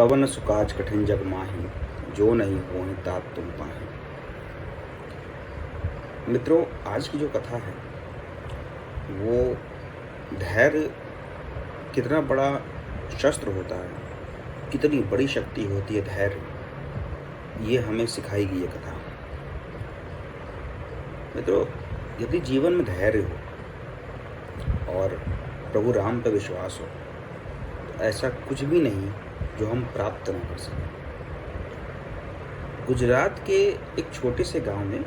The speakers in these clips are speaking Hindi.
कवन सुकाज कठिन जग माही, जो नहीं होए तात तुम पाही। मित्रों, आज की जो कथा है वो धैर्य कितना बड़ा शस्त्र होता है, कितनी बड़ी शक्ति होती है धैर्य, ये हमें सिखाएगी ये कथा। मित्रों, यदि जीवन में धैर्य हो और प्रभु राम पर विश्वास हो तो ऐसा कुछ भी नहीं जो हम प्राप्त न कर सकें। गुजरात के एक छोटे से गांव में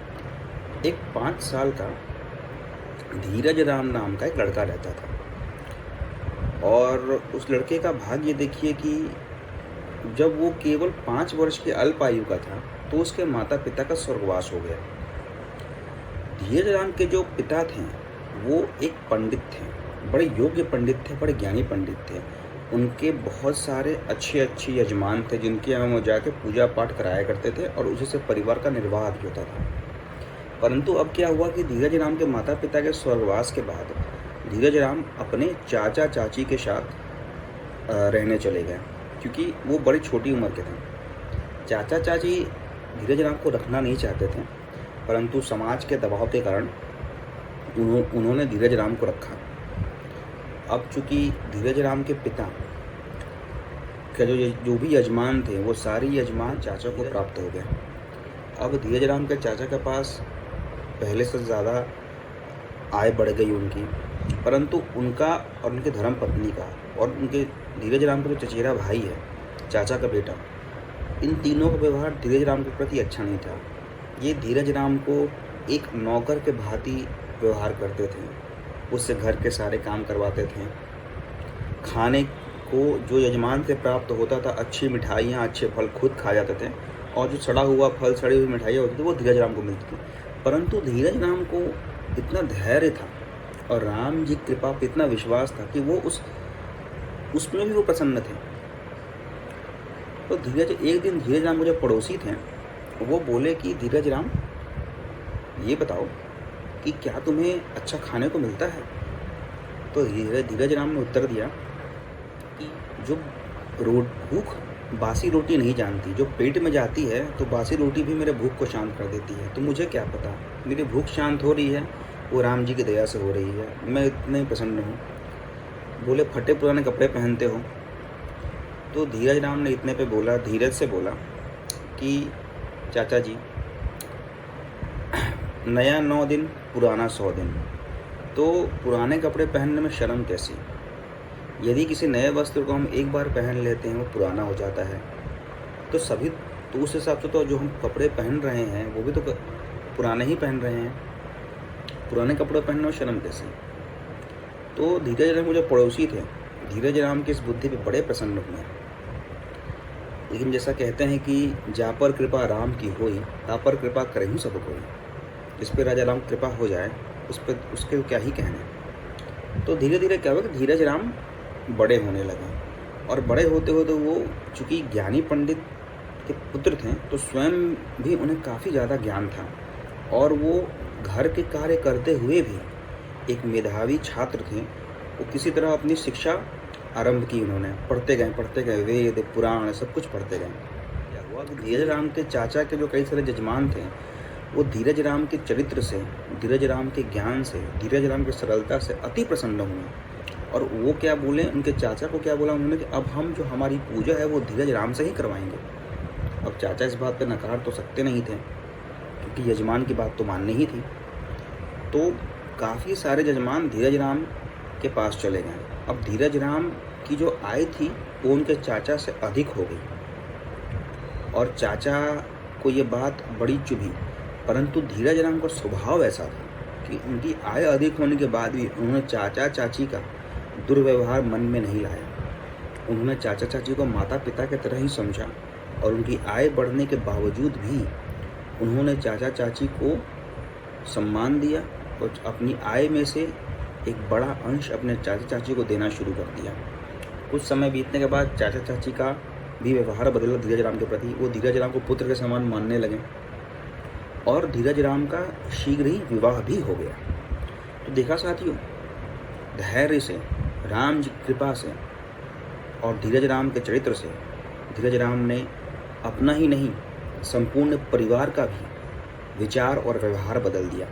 एक 5 साल का धीरज राम नाम का एक लड़का रहता था। और उस लड़के का भाग्य देखिए कि जब वो केवल 5 वर्ष की अल्प आयु का था तो उसके माता पिता का स्वर्गवास हो गया। धीरज राम के जो पिता थे वो एक पंडित थे, बड़े योग्य पंडित थे, बड़े ज्ञानी पंडित थे। उनके बहुत सारे अच्छे यजमान थे जिनके यहाँ वो जाके पूजा पाठ कराया करते थे और उसी से परिवार का निर्वाह भी होता था। परंतु अब क्या हुआ कि धीरज राम के माता पिता के स्वर्गवास के बाद धीरज राम अपने चाचा चाची के साथ रहने चले गए, क्योंकि वो बड़ी छोटी उम्र के थे। चाचा चाची धीरज राम को रखना नहीं चाहते थे, परंतु समाज के दबाव के कारण उन्होंने धीरज राम को रखा। अब चूंकि धीरज राम के पिता के जो भी यजमान थे वो सारे यजमान चाचा को प्राप्त हो गए। अब धीरज राम के चाचा के पास पहले से ज़्यादा आय बढ़ गई उनकी, परंतु उनका और उनके धर्म पत्नी का और उनके धीरज राम का जो चचेरा भाई है, चाचा का बेटा, इन तीनों का व्यवहार धीरज राम के प्रति अच्छा नहीं था। ये धीरज राम को एक नौकर के भांति व्यवहार करते थे, उससे घर के सारे काम करवाते थे। खाने को जो यजमान से प्राप्त होता था, अच्छी मिठाइयाँ, अच्छे फल खुद खा जाते थे, और जो सड़ा हुआ फल, सड़ी हुई मिठाइयाँ होती थी वो धीरज राम को मिलती थी। परंतु धीरज राम को इतना धैर्य था और राम जी कृपा पर इतना विश्वास था कि वो उसमें भी वो प्रसन्न थे। तो एक दिन धीरज राम के जो पड़ोसी थे वो बोले कि धीरज राम, ये बताओ कि क्या तुम्हें अच्छा खाने को मिलता है? तो धीरज राम ने उत्तर दिया कि जो भूख बासी रोटी नहीं जानती, जो पेट में जाती है तो बासी रोटी भी मेरे भूख को शांत कर देती है। तो मुझे क्या पता, मेरी भूख शांत हो रही है वो राम जी की दया से हो रही है, मैं इतने प्रसन्न हूँ। बोले फटे पुराने कपड़े पहनते हो? तो धीरज राम ने इतने पे बोला, धीरज से बोला कि चाचा जी, नया 9 दिन, पुराना 100 दिन। तो पुराने कपड़े पहनने में शर्म कैसी? यदि किसी नए वस्त्र को हम एक बार पहन लेते हैं वो पुराना हो जाता है, तो उस हिसाब से तो जो हम कपड़े पहन रहे हैं वो भी तो पुराने ही पहन रहे हैं। पुराने कपड़े पहनने में शर्म कैसी? तो धीरज राम जो पड़ोसी थे, धीरज राम की इस बुद्धि पे बड़े प्रसन्न हुए। लेकिन जैसा कहते हैं कि जा पर कृपा राम की होई, ता पर कृपा करहु सब कोई। जिस पे राजा राम कृपा हो जाए उस पर उसके क्या ही कहने। तो धीरे धीरे क्या हुआ कि धीरज राम बड़े होने लगे, और बड़े होते होते वो चूँकि ज्ञानी पंडित के पुत्र थे तो स्वयं भी उन्हें काफ़ी ज़्यादा ज्ञान था, और वो घर के कार्य करते हुए भी एक मेधावी छात्र थे। वो किसी तरह अपनी शिक्षा आरंभ की, उन्होंने पढ़ते गए, वेद पुराण सब कुछ पढ़ते गए। क्या हुआ कि धीरज राम के चाचा के जो कई सारे यजमान थे वो धीरज राम के चरित्र से, धीरज राम के ज्ञान से, धीरज राम की सरलता से अति प्रसन्न हुए। और वो क्या बोले, उनके चाचा को क्या बोला उन्होंने कि अब हम जो हमारी पूजा है वो धीरज राम से ही करवाएंगे। अब चाचा इस बात पर नकार तो सकते नहीं थे, क्योंकि यजमान की बात तो माननी ही थी। तो काफ़ी सारे यजमान धीरज राम के पास चले गए। अब धीरज राम की जो आय थी वो उनके चाचा से अधिक हो गई, और चाचा को ये बात बड़ी चुभी। परंतु धीरज राम का स्वभाव ऐसा था कि उनकी आय अधिक होने के बाद भी उन्होंने चाचा चाची का दुर्व्यवहार मन में नहीं लाया। उन्होंने चाचा चाची को माता पिता की तरह ही समझा, और उनकी आय बढ़ने के बावजूद भी उन्होंने चाचा चाची को सम्मान दिया और अपनी आय में से एक बड़ा अंश अपने चाचा चाची को देना शुरू कर दिया। कुछ समय बीतने के बाद चाचा चाची का भी व्यवहार बदला धीरज राम के प्रति। वो धीरज राम को पुत्र के समान मानने लगे, और धीरज राम का शीघ्र ही विवाह भी हो गया। तो देखा साथियों, धैर्य से, राम जी कृपा से और धीरज राम के चरित्र से धीरज राम ने अपना ही नहीं, संपूर्ण परिवार का भी विचार और व्यवहार बदल दिया।